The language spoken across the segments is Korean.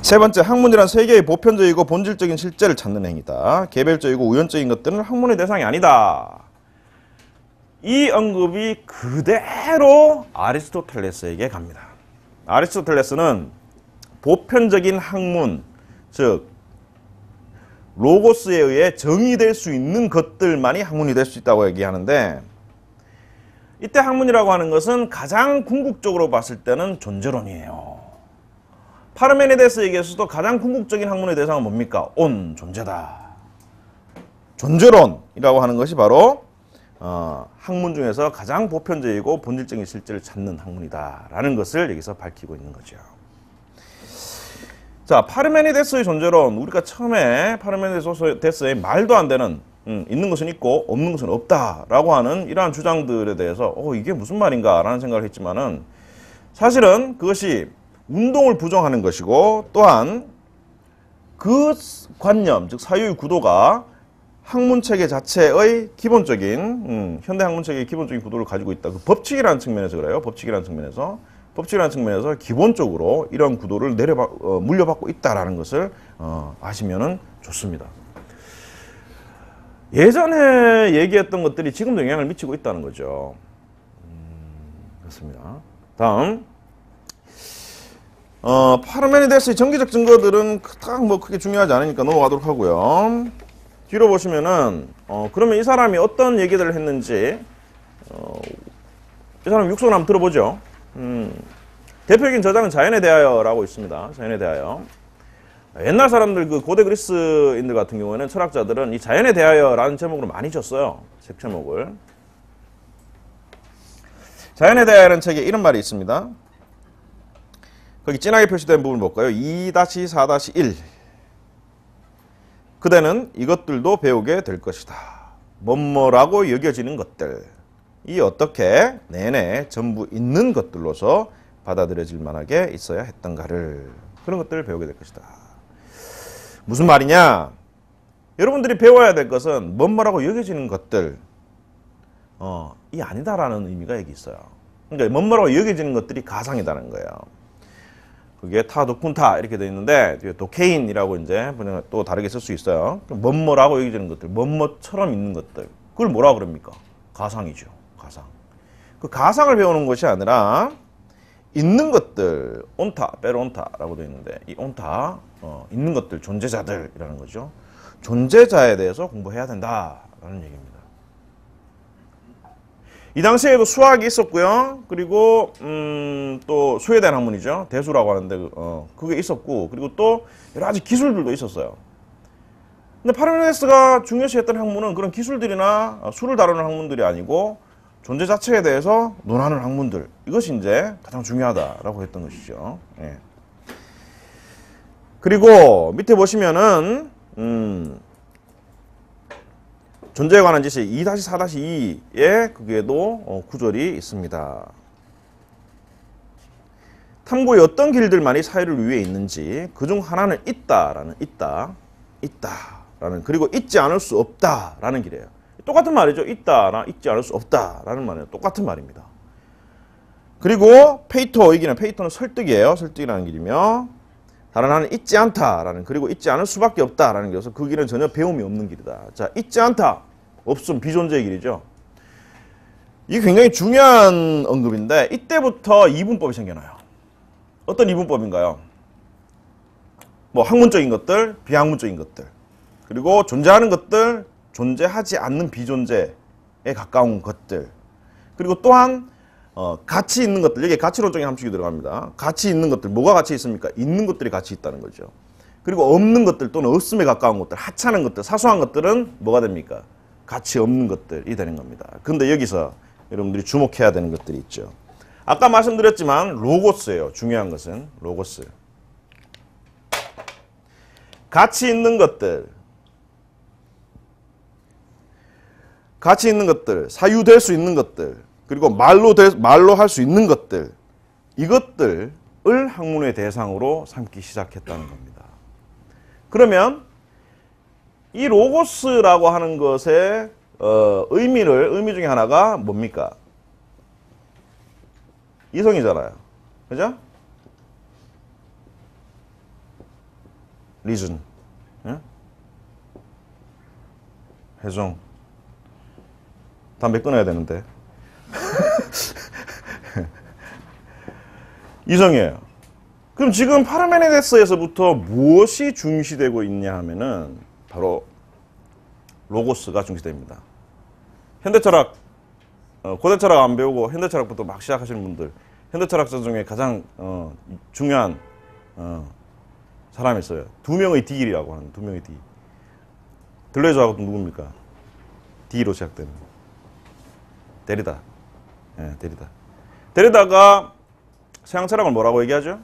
세 번째, 학문이란 세계의 보편적이고 본질적인 실제를 찾는 행위다. 개별적이고 우연적인 것들은 학문의 대상이 아니다. 이 언급이 그대로 아리스토텔레스에게 갑니다. 아리스토텔레스는 보편적인 학문, 즉 로고스에 의해 정의될 수 있는 것들만이 학문이 될 수 있다고 얘기하는데, 이때 학문이라고 하는 것은 가장 궁극적으로 봤을 때는 존재론이에요. 파르메니데스에게서도 가장 궁극적인 학문의 대상은 뭡니까? 온, 존재다. 존재론이라고 하는 것이 바로 학문 중에서 가장 보편적이고 본질적인 실제를 찾는 학문이다라는 것을 여기서 밝히고 있는 거죠. 자, 파르메니데스의 존재론, 우리가 처음에 파르메니데스의 말도 안 되는 있는 것은 있고 없는 것은 없다라고 하는 이러한 주장들에 대해서 이게 무슨 말인가라는 생각을 했지만은, 사실은 그것이 운동을 부정하는 것이고, 또한 그 관념, 즉 사유의 구도가 학문체계 자체의 기본적인 현대 학문체계의 기본적인 구도를 가지고 있다. 그 법칙이라는 측면에서 그래요. 법칙이라는 측면에서 기본적으로 이런 구도를 물려받고 있다라는 것을 아시면은 좋습니다. 예전에 얘기했던 것들이 지금도 영향을 미치고 있다는 거죠. 그렇습니다. 다음, 파르메니데스의 정기적 증거들은 딱 크게 중요하지 않으니까 넘어가도록 하고요. 뒤로 보시면은 그러면 이 사람이 어떤 얘기들을 했는지 이 사람 육성을 한번 들어보죠. 대표적인 저자는 자연에 대하여라고 있습니다. 자연에 대하여. 옛날 사람들, 그 고대 그리스인들 같은 경우에는 철학자들은 이 자연에 대하여라는 제목으로 많이 줬어요. 책 제목을. 자연에 대하여라는 책에 이런 말이 있습니다. 거기 진하게 표시된 부분을 볼까요? 2-4-1. 그대는 이것들도 배우게 될 것이다. 뭐뭐라고 여겨지는 것들, 이 어떻게 내내 전부 있는 것들로서 받아들여질 만하게 있어야 했던가를, 그런 것들을 배우게 될 것이다. 무슨 말이냐? 여러분들이 배워야 될 것은 뭐뭐라고 여겨지는 것들, 이 아니다라는 의미가 여기 있어요. 그러니까 뭐뭐라고 여겨지는 것들이 가상이다는 거예요. 그게 타도쿤타 이렇게 되어 있는데, 도케인이라고 이제 또 다르게 쓸 수 있어요. 뭐뭐라고 여겨지는 것들, 뭐뭐처럼 있는 것들, 그걸 뭐라고 그럽니까? 가상이죠. 가상. 그 가상을 배우는 것이 아니라 있는 것들, 온타, 페론타라고 되어 있는데, 이 온타, 있는 것들, 존재자들이라는 거죠. 존재자에 대해서 공부해야 된다라는 얘기입니다. 이 당시에도 수학이 있었고요. 그리고 또 수에 대한 학문이죠. 대수라고 하는데 그게 있었고, 그리고 또 여러 가지 기술들도 있었어요. 근데 파르메니데스가 중요시했던 학문은 그런 기술들이나 수를 다루는 학문들이 아니고 존재 자체에 대해서 논하는 학문들, 이것이 이제 가장 중요하다라고 했던 것이죠. 예. 그리고 밑에 보시면은 존재에 관한 지식 2-4-2에 그게도 구절이 있습니다. 탐구의 어떤 길들만이 사회를 위해 있는지, 그중 하나는 있다라는 있다라는, 그리고 있지 않을 수 없다라는 길이에요. 똑같은 말이죠. 있다나 있지 않을 수 없다라는 말이에요. 똑같은 말입니다. 그리고 페이토, 이기는 페이토는 설득이에요. 설득이라는 길이며, 다른 하나는 있지 않다라는, 그리고 있지 않을 수밖에 없다라는 길이어서 그 길은 전혀 배움이 없는 길이다. 자, 있지 않다, 없음, 비존재의 길이죠. 이게 굉장히 중요한 언급인데, 이때부터 이분법이 생겨나요. 어떤 이분법인가요? 학문적인 것들, 비학문적인 것들, 그리고 존재하는 것들, 존재하지 않는 비존재에 가까운 것들, 그리고 또한 가치 있는 것들, 여기에 가치론적인 함축이 들어갑니다. 가치 있는 것들, 뭐가 가치 있습니까? 있는 것들이 가치 있다는 거죠. 그리고 없는 것들 또는 없음에 가까운 것들, 하찮은 것들, 사소한 것들은 뭐가 됩니까? 가치 없는 것들이 되는 겁니다. 근데 여기서 여러분들이 주목해야 되는 것들이 있죠. 아까 말씀드렸지만 로고스예요. 중요한 것은 로고스. 가치 있는 것들, 가치 있는 것들, 사유될 수 있는 것들, 그리고 말로 할 수 있는 것들, 이것들을 학문의 대상으로 삼기 시작했다는 겁니다. 그러면 이 로고스라고 하는 것의 의미 중에 하나가 뭡니까? 이성이잖아요. 그죠? reason. 예? 해종. 담배 끊어야 되는데. 이성이에요. 그럼 지금 파르메니데스에서부터 무엇이 중시되고 있냐 하면은 바로 로고스가 중시됩니다. 현대철학, 고대철학 안 배우고 현대철학부터 막 시작하시는 분들, 현대철학자 중에 가장 중요한 사람이 있어요. 두 명의 D라고 하는 두 명의 D. 들레즈하고 누굽니까? D로 시작되는 데리다. 예, 데리다. 데리다가 서양 철학을 뭐라고 얘기하죠?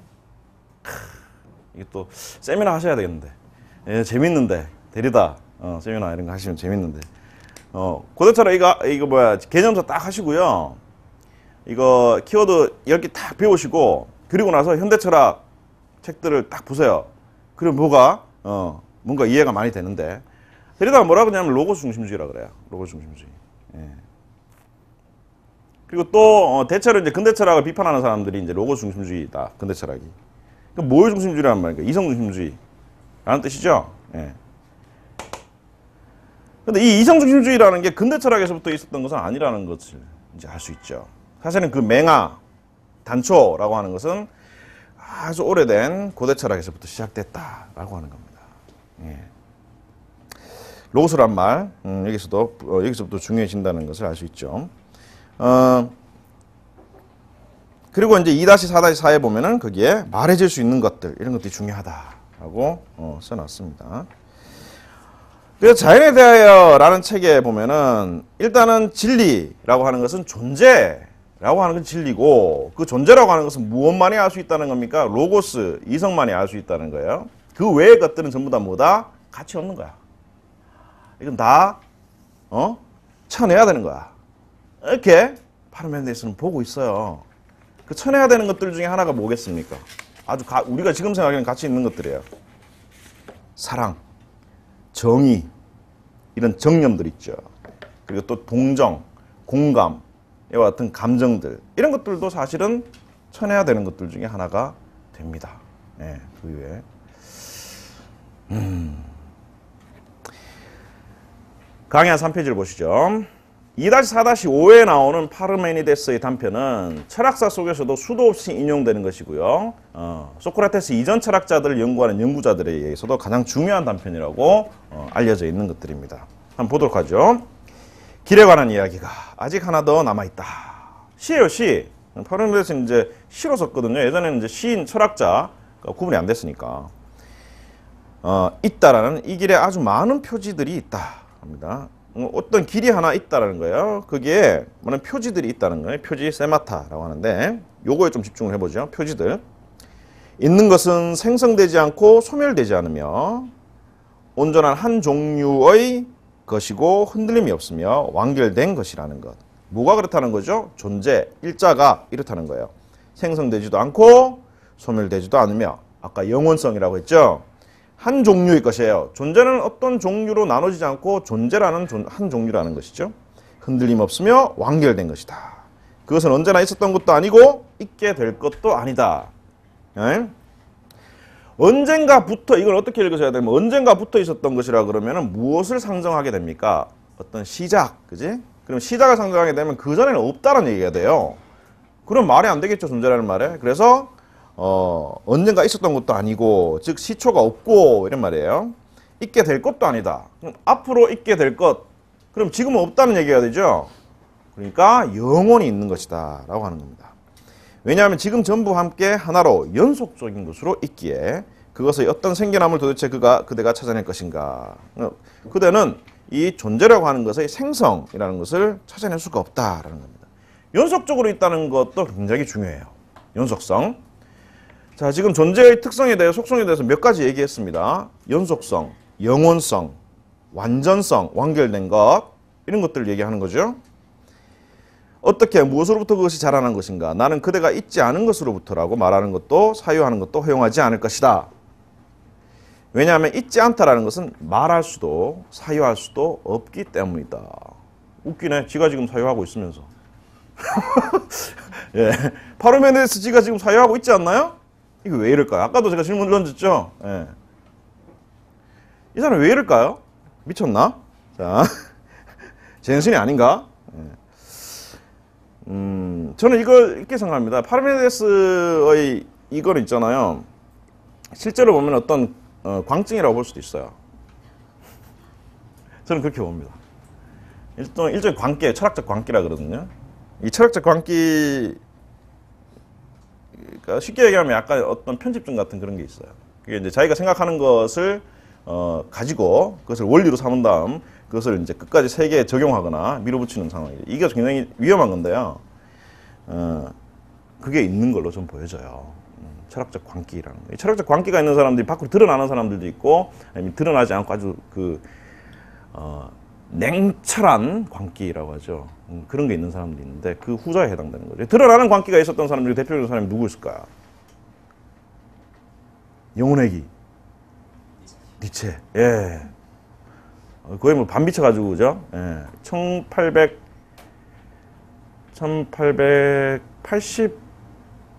이게 또 세미나 하셔야 되겠는데. 예, 재밌는데. 데리다. 세미나 이런 거 하시면 재밌는데. 고대 철학 이거 뭐야? 개념서 딱 하시고요. 이거 키워드 10개 딱 배우시고 그리고 나서 현대 철학 책들을 딱 보세요. 그럼 뭐가 뭔가 이해가 많이 되는데. 데리다가 뭐라 그러냐면 로고스 중심주의라 그래요. 로고스 중심주의. 예. 그리고 또 대체로 이제 근대 철학을 비판하는 사람들이 이제 로고스 중심주의다. 근대 철학이. 그럼 뭘 중심주의라는 말인가? 이성 중심주의라는 뜻이죠. 예. 근데 이 이성 중심주의라는 게 근대 철학에서부터 있었던 것은 아니라는 것을 이제 알 수 있죠. 사실은 그 맹아, 단초라고 하는 것은 아주 오래된 고대 철학에서부터 시작됐다라고 하는 겁니다. 예. 로고스란 말 여기서부터 중요해진다는 것을 알 수 있죠. 그리고 이제 2-4-4에 보면은 거기에 말해질 수 있는 것들 이런 것들이 중요하다라고 써놨습니다. 그래서 자연에 대하여라는 책에 보면은 일단은 진리라고 하는 것은 존재라고 하는 건 진리고 그 존재라고 하는 것은 무엇만이 알 수 있다는 겁니까? 로고스, 이성만이 알 수 있다는 거예요. 그 외의 것들은 전부 다 뭐다? 가치 없는 거야. 이건 다 쳐내야 되는 거야. 이렇게 파르메니데스는 보고 있어요. 그 쳐내야 되는 것들 중에 하나가 뭐겠습니까? 아주 우리가 지금 생각하기에는 가치 있는 것들이에요. 사랑, 정의, 이런 정념들 있죠. 그리고 또 동정, 공감, 이와 같은 감정들 이런 것들도 사실은 쳐내야 되는 것들 중에 하나가 됩니다. 네, 그 외에 강의 한 3페이지를 보시죠. 2-4-5에 나오는 파르메니데스의 단편은 철학사 속에서도 수도 없이 인용되는 것이고요. 소크라테스 이전 철학자들을 연구하는 연구자들에 의해서도 가장 중요한 단편이라고 알려져 있는 것들입니다. 한번 보도록 하죠. 길에 관한 이야기가 아직 하나 더 남아있다. 시예요, 시. 파르메니데스는 이제 시로 썼거든요. 예전에는 이제 시인, 철학자 구분이 안 됐으니까. 있다라는 이 길에 아주 많은 표지들이 있다 합니다. 어떤 길이 하나 있다는 거예요. 거기에 많은 표지들이 있다는 거예요. 표지 세마타라고 하는데 요거에 좀 집중을 해보죠. 표지들. 있는 것은 생성되지 않고 소멸되지 않으며 온전한 한 종류의 것이고 흔들림이 없으며 완결된 것이라는 것. 뭐가 그렇다는 거죠? 존재, 일자가 이렇다는 거예요. 생성되지도 않고 소멸되지도 않으며 아까 영원성이라고 했죠. 한 종류의 것이에요. 존재는 어떤 종류로 나눠지지 않고 존재라는 한 종류라는 것이죠. 흔들림 없으며 완결된 것이다. 그것은 언제나 있었던 것도 아니고 있게 될 것도 아니다. 네? 언젠가부터 이걸 어떻게 읽으셔야 되면 언젠가부터 있었던 것이라 그러면 무엇을 상정하게 됩니까? 어떤 시작, 그지? 그럼 시작을 상정하게 되면 그 전에는 없다는 얘기가 돼요. 그럼 말이 안 되겠죠, 존재라는 말에. 그래서 언젠가 있었던 것도 아니고 즉 시초가 없고 이런 말이에요. 있게 될 것도 아니다. 그럼 앞으로 있게 될 것. 그럼 지금은 없다는 얘기가 되죠. 그러니까 영원히 있는 것이다 라고 하는 겁니다. 왜냐하면 지금 전부 함께 하나로 연속적인 것으로 있기에 그것의 어떤 생겨남을 도대체 그대가 찾아낼 것인가. 그대는 이 존재라고 하는 것의 생성이라는 것을 찾아낼 수가 없다라는 겁니다. 연속적으로 있다는 것도 굉장히 중요해요. 연속성. 자, 지금 존재의 특성에 대해 속성에 대해서 몇 가지 얘기했습니다. 연속성, 영원성, 완전성, 완결된 것 이런 것들을 얘기하는 거죠. 어떻게 무엇으로부터 그것이 자라난 것인가. 나는 그대가 있지 않은 것으로부터라고 말하는 것도 사유하는 것도 허용하지 않을 것이다. 왜냐하면 있지 않다라는 것은 말할 수도 사유할 수도 없기 때문이다. 웃기네. 지가 지금 사유하고 있으면서. 예. 파르메니데스 지가 지금 사유하고 있지 않나요? 이거 왜 이럴까요? 아까도 제가 질문 던졌죠. 예. 이 사람 왜 이럴까요? 미쳤나? 자, 제정신이 아닌가? 저는 이걸 이렇게 생각합니다. 파르메니데스의 이거는 있잖아요. 실제로 보면 어떤 광증이라고 볼 수도 있어요. 저는 그렇게 봅니다. 일종의 광기, 철학적 광기라 그러거든요. 이 철학적 광기, 그러니까 쉽게 얘기하면 약간 어떤 편집증 같은 그런 게 있어요. 그게 이제 자기가 생각하는 것을 가지고 그것을 원리로 삼은 다음 그것을 이제 끝까지 세계에 적용하거나 밀어붙이는 상황이에요. 이게 굉장히 위험한 건데요. 그게 있는 걸로 좀 보여져요. 철학적 광기라는 거예요. 철학적 광기가 있는 사람들이 밖으로 드러나는 사람들도 있고, 아니면 드러나지 않고 아주 냉철한 광기라고 하죠. 그런 게 있는 사람들이 있는데 그 후자에 해당되는 거죠. 드러나는 광기가 있었던 사람 중에 대표적인 사람이 누구였을까요? 영혼의 기. 니체. 예. 거의 뭐 반비쳐가지고, 그죠? 예.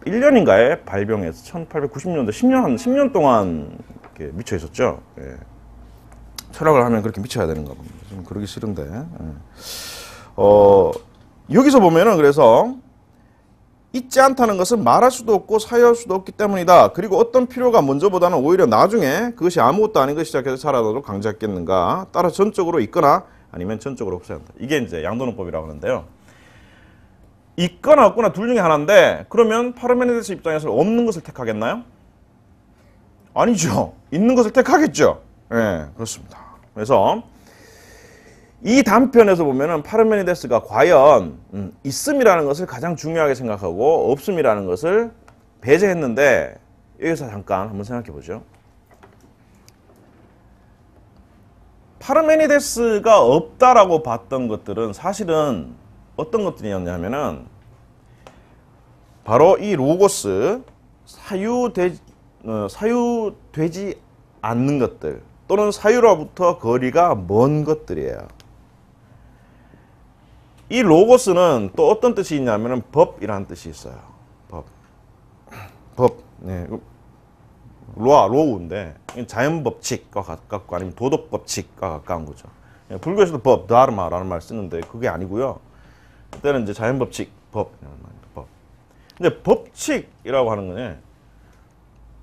1881년인가에 발병해서 1890년대 10년 동안 이렇게 미쳐 있었죠. 예. 철학을 하면 그렇게 미쳐야 되는가 봅니다. 좀 그러기 싫은데. 예. 여기서 보면은 그래서 있지 않다는 것은 말할 수도 없고 사유할 수도 없기 때문이다. 그리고 어떤 필요가 먼저보다는 오히려 나중에 그것이 아무것도 아닌 것이 시작해서 자라도록 강조했겠는가. 따라 전적으로 있거나 아니면 전적으로 없어야 한다. 이게 이제 양도론법이라고 하는데요. 있거나 없거나 둘 중에 하나인데 그러면 파르메니데스 입장에서 없는 것을 택하겠나요? 아니죠. 있는 것을 택하겠죠. 예, 그렇습니다. 그래서 이 단편에서 보면은 파르메니데스가 과연 있음이라는 것을 가장 중요하게 생각하고 없음이라는 것을 배제했는데 여기서 잠깐 한번 생각해 보죠. 파르메니데스가 없다라고 봤던 것들은 사실은 어떤 것들이었냐면은 바로 이 로고스 사유되지 않는 것들 또는 사유로부터 거리가 먼 것들이에요. 이 로고스는 또 어떤 뜻이 있냐면은 법이라는 뜻이 있어요. 법. 네. 로우인데 자연 법칙과 가깝고 아니면 도덕 법칙과 가까운 거죠. 불교에서도 법, 다르마라는 말 쓰는데 그게 아니고요. 그때는 이제 자연 법칙, 법. 근데 법칙이라고 하는 거네.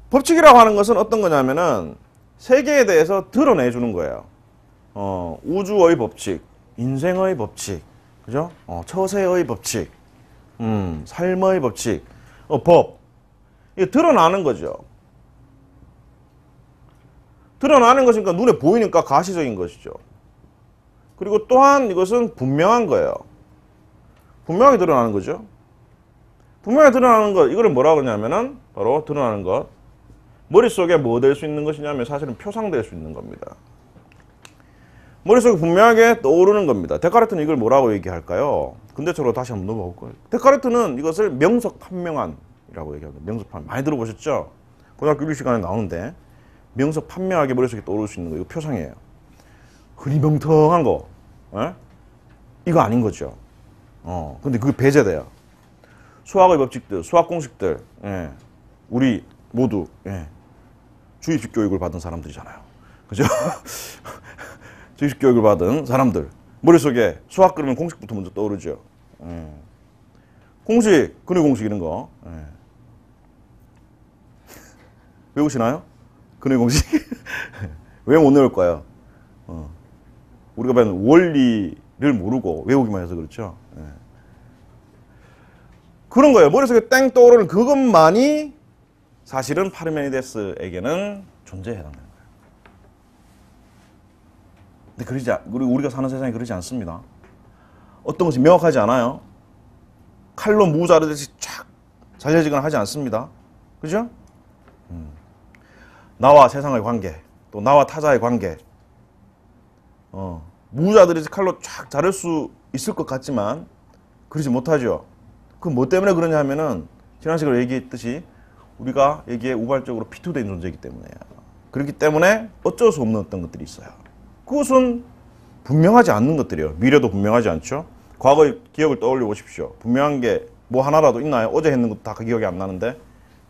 법칙이라고 하는 것은 어떤 거냐면은 세계에 대해서 드러내 주는 거예요. 우주의 법칙, 인생의 법칙, 그죠? 처세의 법칙, 삶의 법칙, 법. 이게 드러나는 거죠. 드러나는 것이니까 눈에 보이니까 가시적인 것이죠. 그리고 또한 이것은 분명한 거예요. 분명하게 드러나는 거죠. 분명하게 드러나는 것, 이거를 뭐라고 하냐면은 바로 드러나는 것. 머릿속에 뭐 될 수 있는 것이냐면 사실은 표상될 수 있는 겁니다. 머릿속에 분명하게 떠오르는 겁니다. 데카르트는 이걸 뭐라고 얘기할까요? 근대적으로 다시 한번 넣어볼 거예요. 데카르트는 이것을 명석판명한이라고 얘기합니다. 명석판 많이 들어보셨죠? 고등학교 1 시간에 나오는데 명석판명하게 머릿속에 떠오를 수 있는 거 이거 표상이에요. 흐리멍텅한 거, 에? 이거 아닌 거죠. 근데 그게 배제돼요. 수학의 법칙들, 수학 공식들, 예. 우리 모두 주입식 교육을 받은 사람들이잖아요. 그죠? 주입식 교육을 받은 사람들 머릿속에 수학 그러면 공식부터 먼저 떠오르죠. 공식, 근의 공식 이런 거 외우시나요? 근의 공식? 왜 못 외울까요? 우리가 배우는 원리를 모르고 외우기만 해서 그렇죠. 그런 거예요. 머릿속에 땡 떠오르는 그것만이 사실은 파르메니데스에게는 존재에 해당되는 거예요. 근데 우리가 사는 세상이 그러지 않습니다. 어떤 것이 명확하지 않아요. 칼로 무 자르듯이 쫙 잘려지거나 하지 않습니다. 그죠? 나와 세상의 관계, 또 나와 타자의 관계. 무 자르듯이 칼로 쫙 자를 수 있을 것 같지만 그러지 못하죠. 그 뭐 때문에 그러냐 하면은 지난 시간에 얘기했듯이 우리가 여기에 우발적으로 피투된 존재이기 때문에요. 그렇기 때문에 어쩔 수 없는 어떤 것들이 있어요. 그것은 분명하지 않는 것들이에요. 미래도 분명하지 않죠. 과거의 기억을 떠올려 보십시오. 분명한 게 뭐 하나라도 있나요? 어제 했는 것도 다 그 기억이 안 나는데.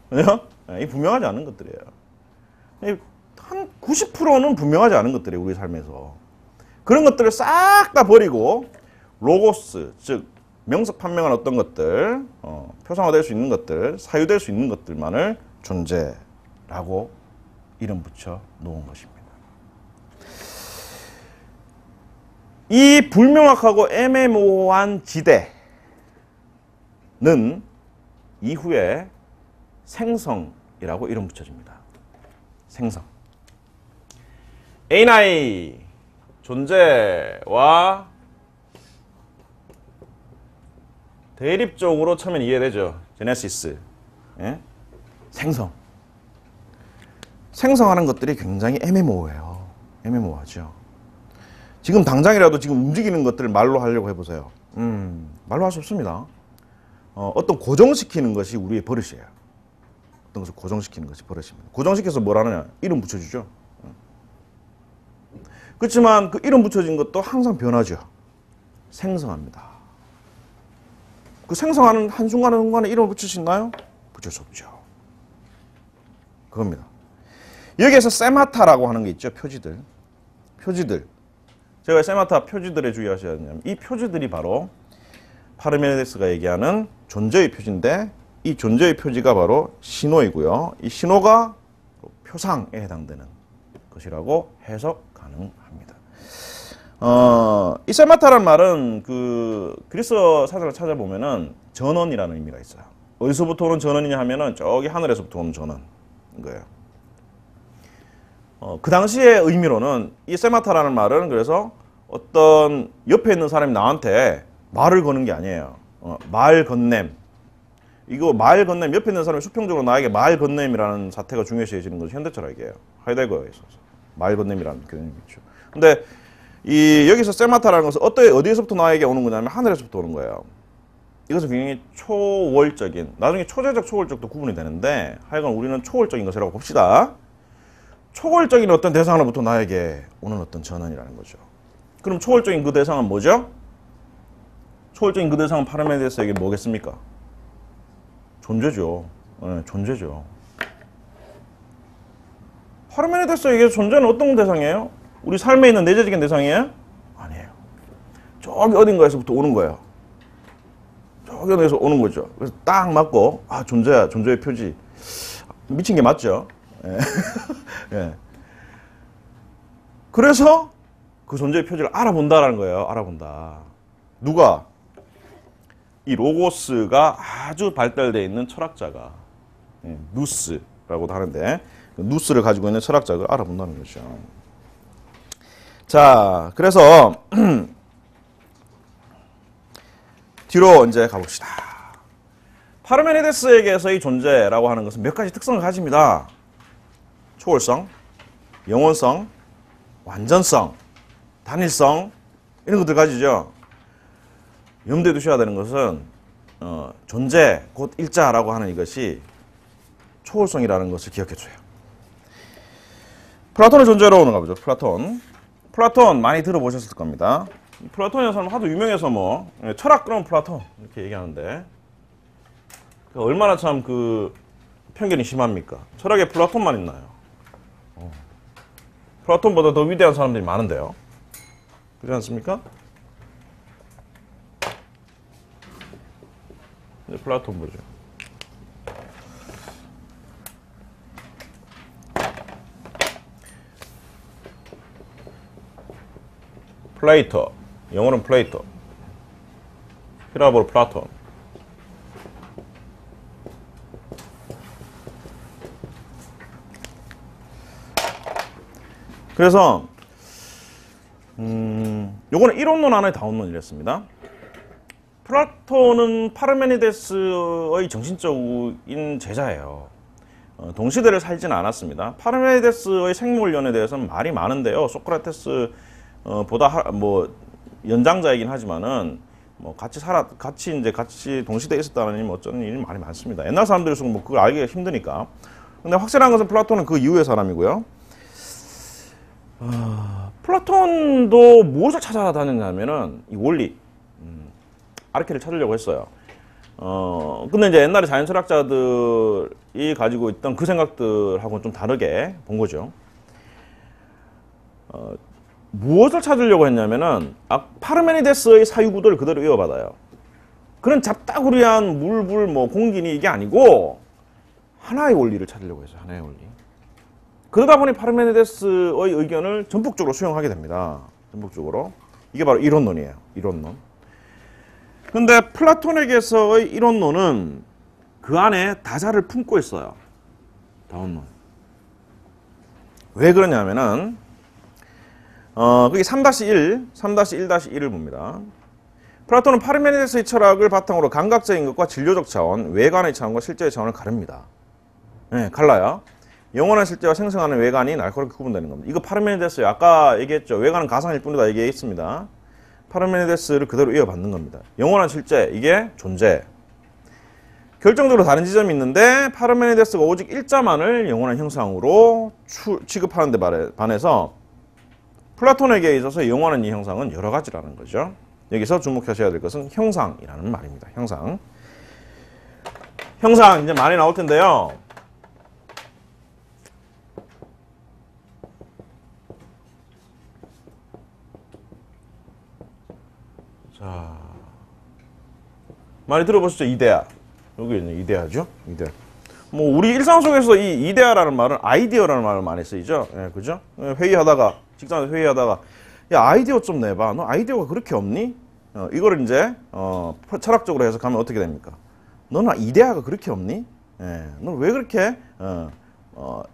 그죠? 이 분명하지 않는 것들이에요. 한 90%는 분명하지 않은 것들이에요. 우리 삶에서. 그런 것들을 싹 다 버리고 로고스, 즉 명석 판명한 어떤 것들, 표상화될 수 있는 것들, 사유될 수 있는 것들만을 존재라고 이름 붙여 놓은 것입니다. 이 불명확하고 애매모호한 지대는 이후에 생성이라고 이름 붙여집니다. 생성. 에이나이 존재와 대립적으로 처음엔 이해되죠. 제네시스. 예? 생성. 생성하는 것들이 굉장히 애매모호해요. 애매모호하죠. 지금 당장이라도 지금 움직이는 것들을 말로 하려고 해보세요. 말로 할 수 없습니다. 어떤 고정시키는 것이 우리의 버릇이에요. 어떤 것을 고정시키는 것이 버릇입니다. 고정시켜서 뭘 하느냐? 이름 붙여주죠. 그렇지만 그 이름 붙여진 것도 항상 변하죠. 생성합니다. 그 생성하는 한순간에 이름을 붙일 수 있나요? 붙일 수 없죠. 그겁니다. 여기에서 세마타라고 하는 게 있죠. 표지들. 표지들. 제가 세마타 표지들에 주의하셔야 되냐면 이 표지들이 바로 파르메니데스가 얘기하는 존재의 표지인데 이 존재의 표지가 바로 신호이고요. 이 신호가 표상에 해당되는 것이라고 해석 가능합니다. 이 세마타라는 말은 그 그리스어 사전을 찾아보면은 전원이라는 의미가 있어요. 어디서부터 오는 전원이냐 하면은 저기 하늘에서부터 오는 전원인 거예요. 그 당시의 의미로는 이 세마타라는 말은 그래서 어떤 옆에 있는 사람이 나한테 말을 거는 게 아니에요. 말 건냄. 이거 말 건냄, 옆에 있는 사람이 수평적으로 나에게 말 건냄이라는 사태가 중요시해지는 것이 현대철학이에요. 하이데거에 있어서. 말 건냄이라는 개념이 있죠. 근데 여기서 세마타라는 것은 어디에서부터 나에게 오는 거냐면 하늘에서부터 오는 거예요. 이것은 굉장히 초월적인, 나중에 초재적, 초월적도 구분이 되는데 하여간 우리는 초월적인 것이라고 봅시다. 초월적인 어떤 대상으로부터 나에게 오는 어떤 전환이라는 거죠. 그럼 초월적인 그 대상은 뭐죠? 초월적인 그 대상은 파르메니데스에게 뭐겠습니까? 존재죠. 네, 존재죠. 파르메니데스에게 존재는 어떤 대상이에요? 우리 삶에 있는 내재적인 대상이에요? 아니에요. 저기 어딘가에서부터 오는 거예요. 저기 어디서 오는 거죠. 그래서 딱 맞고 아 존재야, 존재의 표지. 미친 게 맞죠? 예. 예. 그래서 그 존재의 표지를 알아본다라는 거예요. 알아본다. 누가? 이 로고스가 아주 발달되어 있는 철학자가 누스라고도 하는데 누스를 가지고 있는 철학자가 알아본다는 거죠. 자, 그래서 뒤로 이제 가봅시다. 파르메니데스에게서의 존재라고 하는 것은 몇 가지 특성을 가집니다. 초월성, 영원성, 완전성, 단일성 이런 것들 가지죠. 염두에 두셔야 되는 것은 존재 곧 일자라고 하는 이것이 초월성이라는 것을 기억해 주세요. 플라톤의 존재로 오는가 보죠. 플라톤 많이 들어보셨을 겁니다. 플라톤이라는 사람 하도 유명해서 뭐 철학 그러면 플라톤 이렇게 얘기하는데 얼마나 참 그 편견이 심합니까? 철학에 플라톤만 있나요? 플라톤보다 더 위대한 사람들이 많은데요. 그렇지 않습니까? 플라톤 보죠. 플레이터, 영어는 플레이터, 히라보로 플라톤. 그래서 요거는 이론론 안에 다운론이랬습니다. 플라톤은 파르메니데스의 정신적인 제자예요. 동시대를 살지는 않았습니다. 파르메니데스의 생물론에 대해서는 말이 많은데요. 소크라테스 보다 뭐 연장자이긴 하지만은 뭐 같이 동시대에 있었다는 뭐 어쩌는 일이 많이 많습니다. 옛날 사람들일수록 뭐 그걸 알기가 힘드니까. 근데 확실한 것은 플라톤은 그 이후의 사람이고요. 플라톤도 무엇을 찾아다녔냐면은 이 원리, 아르케를 찾으려고 했어요. 근데 이제 옛날에 자연철학자들이 가지고 있던 그 생각들하고는 좀 다르게 본 거죠. 무엇을 찾으려고 했냐면은 파르메니데스의 사유구도를 그대로 이어받아요. 그런 잡다구리한 물불 뭐 공기니 이게 아니고 하나의 원리를 찾으려고 했어요. 하나의 원리. 그러다 보니 파르메니데스의 의견을 전폭적으로 수용하게 됩니다. 전폭적으로. 이게 바로 이론론이에요. 이론론. 근데 플라톤에게서의 이론론은 그 안에 다자를 품고 있어요. 다원론. 왜 그러냐면은 그게 3-1을 봅니다. 플라톤은 파르메니데스의 철학을 바탕으로 감각적인 것과 진료적 차원, 외관의 차원과 실제의 차원을 가릅니다. 네, 갈라요. 영원한 실제와 생성하는 외관이 날카롭게 구분되는 겁니다. 이거 파르메니데스예요. 아까 얘기했죠. 외관은 가상일 뿐이다 얘기했습니다. 파르메니데스를 그대로 이어받는 겁니다. 영원한 실제, 이게 존재. 결정적으로 다른 지점이 있는데 파르메니데스가 오직 일자만을 영원한 형상으로 취급하는 데 반해서 플라톤에게 있어서 영원한 이 형상은 여러 가지라는 거죠. 여기서 주목하셔야 될 것은 형상이라는 말입니다. 형상. 형상 이제 많이 나올 텐데요. 자, 많이 들어보셨죠? 이데아. 여기 있는 이데아죠? 이데아. 뭐 우리 일상 속에서 이 이데아라는 말은 아이디어라는 말을 많이 쓰이죠. 예, 그죠? 회의하다가 직장에서 회의하다가 야 아이디어 좀 내봐. 너 아이디어가 그렇게 없니? 이거를 이제 철학적으로 해석하면 어떻게 됩니까? 너는 이데아가 그렇게 없니? 예, 너 왜 그렇게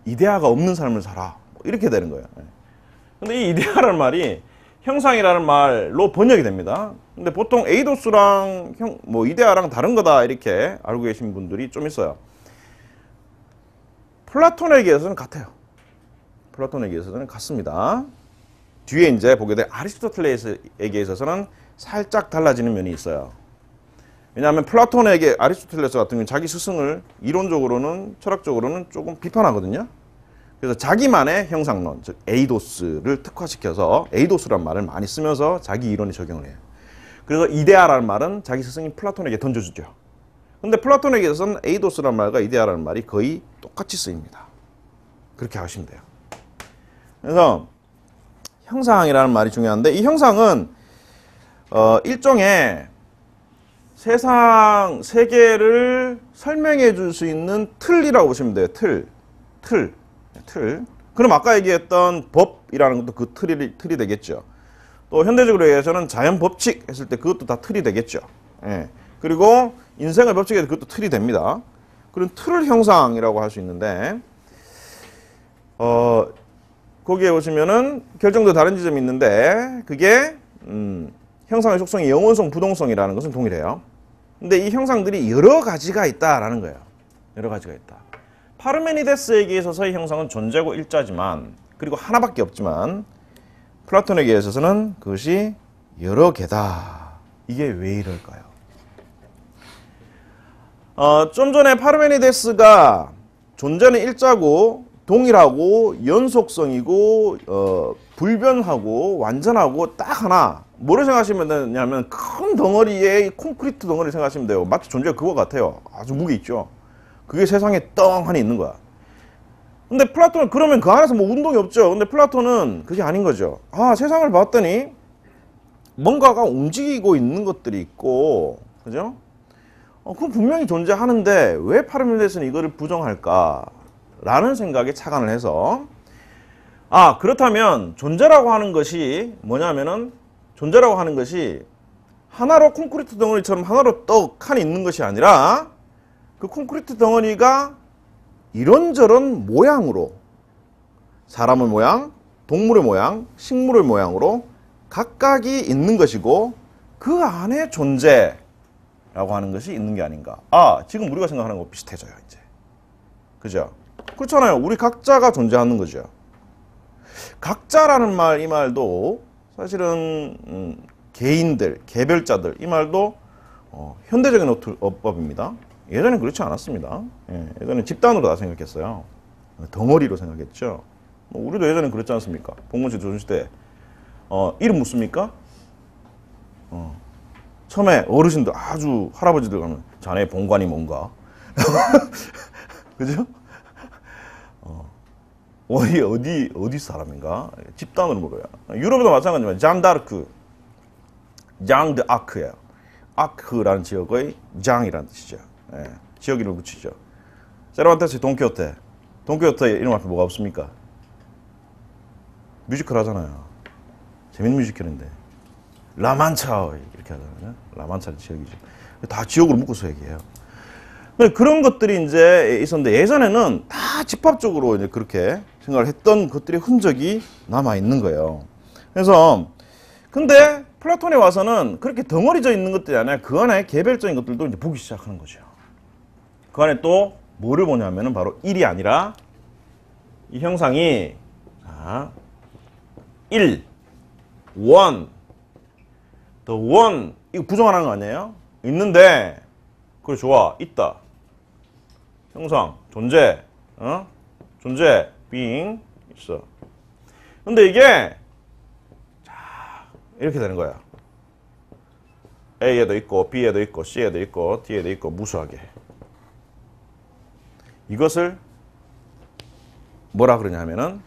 이데아가 없는 삶을 살아? 이렇게 되는 거예요. 예. 근데 이 이데아라는 말이 형상이라는 말로 번역이 됩니다. 근데 보통 에이도스랑 이데아랑 다른 거다 이렇게 알고 계신 분들이 좀 있어요. 플라톤에게서는 같아요. 플라톤에게서는 같습니다. 뒤에 이제 보게 될 아리스토텔레스에게 있어서는 살짝 달라지는 면이 있어요. 왜냐하면 플라톤에게 아리스토텔레스 같은 경우는 자기 스승을 이론적으로는 철학적으로는 조금 비판하거든요. 그래서 자기만의 형상론, 즉 에이도스를 특화시켜서 에이도스란 말을 많이 쓰면서 자기 이론에 적용을 해요. 그래서 이데아라는 말은 자기 스승인 플라톤에게 던져주죠. 근데 플라톤에게서는 에이도스라는 말과 이데아라는 말이 거의 똑같이 쓰입니다. 그렇게 하시면 돼요. 그래서 형상이라는 말이 중요한데 이 형상은 일종의 세계를 설명해 줄 수 있는 틀이라고 보시면 돼요. 틀. 그럼 아까 얘기했던 법이라는 것도 그 틀이 되겠죠. 또 현대적으로 얘기해서는 자연 법칙 했을 때 그것도 다 틀이 되겠죠. 예. 그리고 인생의 법칙에도 그것도 틀이 됩니다. 그런 틀을 형상이라고 할 수 있는데 거기에 보시면은 결정도 다른 지점이 있는데 그게 형상의 속성이 영원성, 부동성이라는 것은 동일해요. 근데 이 형상들이 여러 가지가 있다라는 거예요. 여러 가지가 있다. 파르메니데스에게 있어서의 형상은 존재고 일자지만 그리고 하나밖에 없지만 플라톤에게 있어서는 그것이 여러 개다. 이게 왜 이럴까요? 좀 전에 파르메니데스가 존재는 일자고 동일하고 연속성이고 불변하고 완전하고 딱 하나 뭐를 생각하시면 되냐면 큰 덩어리의 콘크리트 덩어리 생각하시면 돼요. 마치 존재가 그거 같아요. 아주 무게 있죠. 그게 세상에 떵하니 있는 거야. 근데 플라톤은 그러면 그 안에서 뭐 운동이 없죠. 근데 플라톤은 그게 아닌 거죠. 세상을 봤더니 뭔가가 움직이고 있는 것들이 있고, 그죠? 그건 분명히 존재하는데 왜 파르메니데스는 이거를 부정할까? 라는 생각에 착안을 해서 그렇다면 존재라고 하는 것이 뭐냐면은 존재라고 하는 것이 하나로 콘크리트 덩어리처럼 하나로 떡하니 있는 것이 아니라 그 콘크리트 덩어리가 이런저런 모양으로 사람의 모양, 동물의 모양, 식물의 모양으로 각각이 있는 것이고 그 안에 존재라고 하는 것이 있는 게 아닌가. 지금 우리가 생각하는 거 비슷해져요. 이제. 그죠? 그렇잖아요. 우리 각자가 존재하는 거죠. 각자라는 말, 이 말도 사실은 개인들, 개별자들 이 말도 현대적인 어법입니다. 예전엔 그렇지 않았습니다. 예전엔 집단으로 다 생각했어요. 덩어리로 생각했죠. 우리도 예전엔 그렇지 않습니까? 봉건시 조선시대 이름 묻습니까? 처음에 어르신들 아주 할아버지들 가면 자네 본관이 뭔가 그죠? 어디 사람인가? 집단으로 물어요. 유럽에도 마찬가지지만 장다르크, 장 드 아크예요. 아크라는 지역의 장이라는 뜻이죠. 예, 지역 이름을 붙이죠. 세르반테스의 돈키호테. 돈키호테 이름 앞에 뭐가 없습니까? 뮤지컬 하잖아요. 재밌는 뮤지컬인데. 라만차 이렇게 하잖아요. 라만차 지역이죠. 다 지역으로 묶어서 얘기해요. 그런 것들이 이제 있었는데 예전에는 다 집합적으로 이제 그렇게 생각을 했던 것들이 흔적이 남아 있는 거예요. 그래서 근데 플라톤에 와서는 그렇게 덩어리져 있는 것들이 아니라 그 안에 개별적인 것들도 이제 보기 시작하는 거죠. 그 안에 또 뭐를 보냐면은 바로 1이 아니라 이 형상이 자, 1, 1, the one 이거 부정하는 거 아니에요? 있는데 그래 좋아 있다 형상 존재 존재 being 있어. 근데 이게 자 이렇게 되는 거야. A에도 있고 B에도 있고 C에도 있고 D에도 있고 무수하게. 이것을 뭐라 그러냐 하면은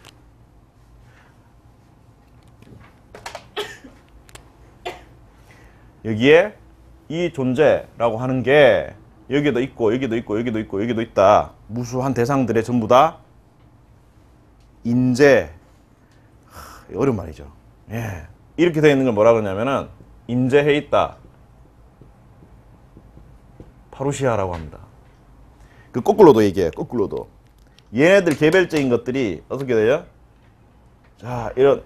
여기에 이 존재라고 하는 게 여기도 있고 여기도 있고 여기도 있고 여기도 있다. 무수한 대상들의 전부 다 인재. 어려운 말이죠. 예. 이렇게 되어 있는 걸 뭐라 그러냐면은 인재해 있다. 파루시아라고 합니다. 그 거꾸로도 얘기해요. 거꾸로도. 얘네들 개별적인 것들이 어떻게 돼요? 자, 이런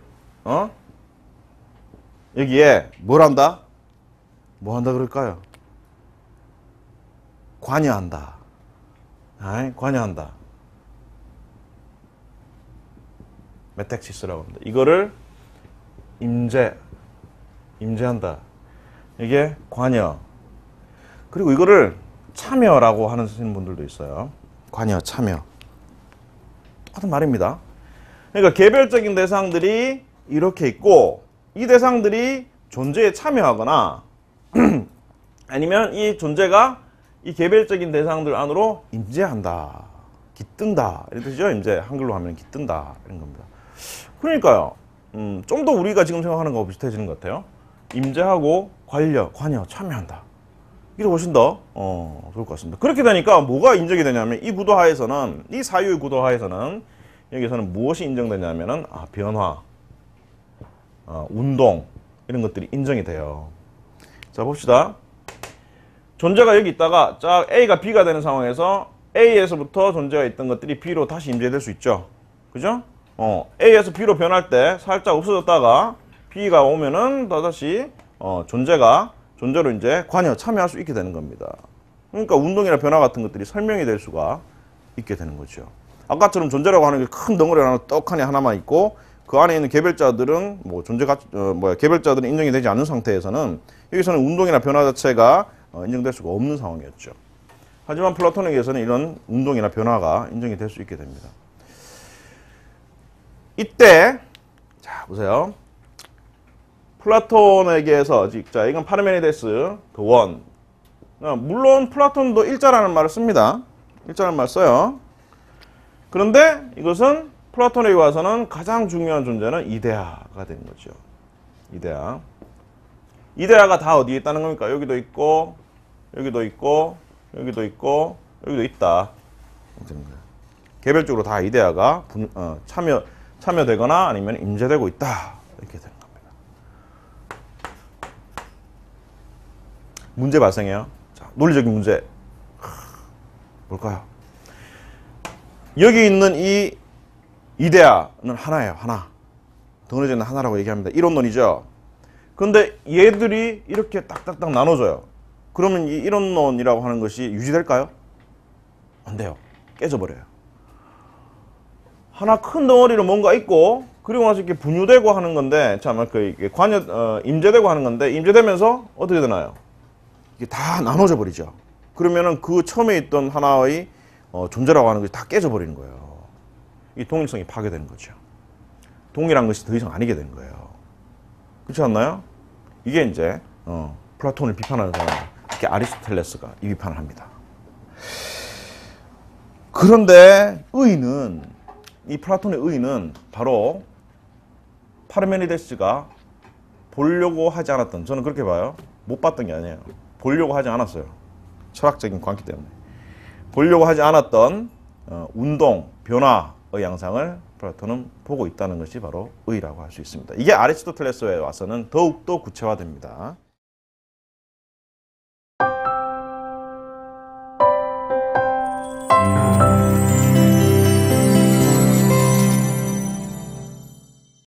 여기에 뭘 한다? 뭐 한다 그럴까요? 관여한다. 아이, 관여한다. 메택시스라고 합니다. 이거를 임재한다. 이게 관여. 그리고 이거를 참여라고 하는 분들도 있어요. 관여, 참여. 똑같은 말입니다. 그러니까 개별적인 대상들이 이렇게 있고 이 대상들이 존재에 참여하거나 아니면 이 존재가 이 개별적인 대상들 안으로 임재한다. 깃든다. 이런 뜻이죠. 임재. 한글로 하면 깃든다. 이런 겁니다. 그러니까요. 좀 더 우리가 지금 생각하는 거하고 비슷해지는 것 같아요. 임재하고 관여, 참여한다. 이렇게 보신 더 좋을 것 같습니다. 그렇게 되니까 뭐가 인정이 되냐면 이 구도 하에서는 이 사유의 구도 하에서는 여기서는 무엇이 인정되냐면은 변화, 운동 이런 것들이 인정이 돼요. 자 봅시다. 존재가 여기 있다가 쫙 A가 B가 되는 상황에서 A에서부터 존재가 있던 것들이 B로 다시 임재될 수 있죠. 그죠? A에서 B로 변할 때 살짝 없어졌다가 B가 오면은 다시 존재로 이제 관여, 참여할 수 있게 되는 겁니다. 그러니까 운동이나 변화 같은 것들이 설명이 될 수가 있게 되는 거죠. 아까처럼 존재라고 하는 게 큰 덩어리 하나 떡하니 하나만 있고 그 안에 있는 개별자들은 개별자들은 인정이 되지 않는 상태에서는 여기서는 운동이나 변화 자체가 인정될 수가 없는 상황이었죠. 하지만 플라톤에게서는 이런 운동이나 변화가 인정이 될 수 있게 됩니다. 이때 자 보세요. 플라톤에게서 자 이건 파르메니데스 the one. 물론 플라톤도 일자라는 말을 씁니다. 일자라는 말 써요. 그런데 이것은 플라톤에게 와서는 가장 중요한 존재는 이데아가 되는 거죠. 이데아. 이데아가 다 어디에 있다는 겁니까? 여기도 있고 여기도 있고 여기도 있고 여기도 있다. 개별적으로 다 이데아가 참여되거나 아니면 임재되고 있다. 이렇게 되는 겁니다. 문제 발생해요. 자, 논리적인 문제. 뭘까요? 여기 있는 이 이데아는 하나예요. 하나. 덩어리져 있는 하나라고 얘기합니다. 이론론이죠. 그런데 얘들이 이렇게 딱딱딱 나눠져요. 그러면 이 이론론이라고 하는 것이 유지될까요? 안 돼요. 깨져버려요. 하나 큰 덩어리로 뭔가 있고 그리고 나서 이렇게 분유되고 하는 건데 참 임재되고 하는 건데 임재되면서 어떻게 되나요? 이게 다 나눠져 버리죠. 그러면은 그 처음에 있던 하나의 존재라고 하는 것이 다 깨져버리는 거예요. 이 동일성이 파괴되는 거죠. 동일한 것이 더 이상 아니게 되는 거예요. 그렇지 않나요? 이게 이제 플라톤을 비판하는 사람, 특히 아리스토텔레스가 이 비판을 합니다. 그런데 의는 이 플라톤의 의는 바로 파르메니데스가 보려고 하지 않았던, 저는 그렇게 봐요. 못 봤던 게 아니에요. 보려고 하지 않았어요. 철학적인 관계 때문에. 보려고 하지 않았던 운동, 변화의 양상을 플라톤은 보고 있다는 것이 바로 의라고 할 수 있습니다. 이게 아리스토텔레스에 와서는 더욱더 구체화됩니다.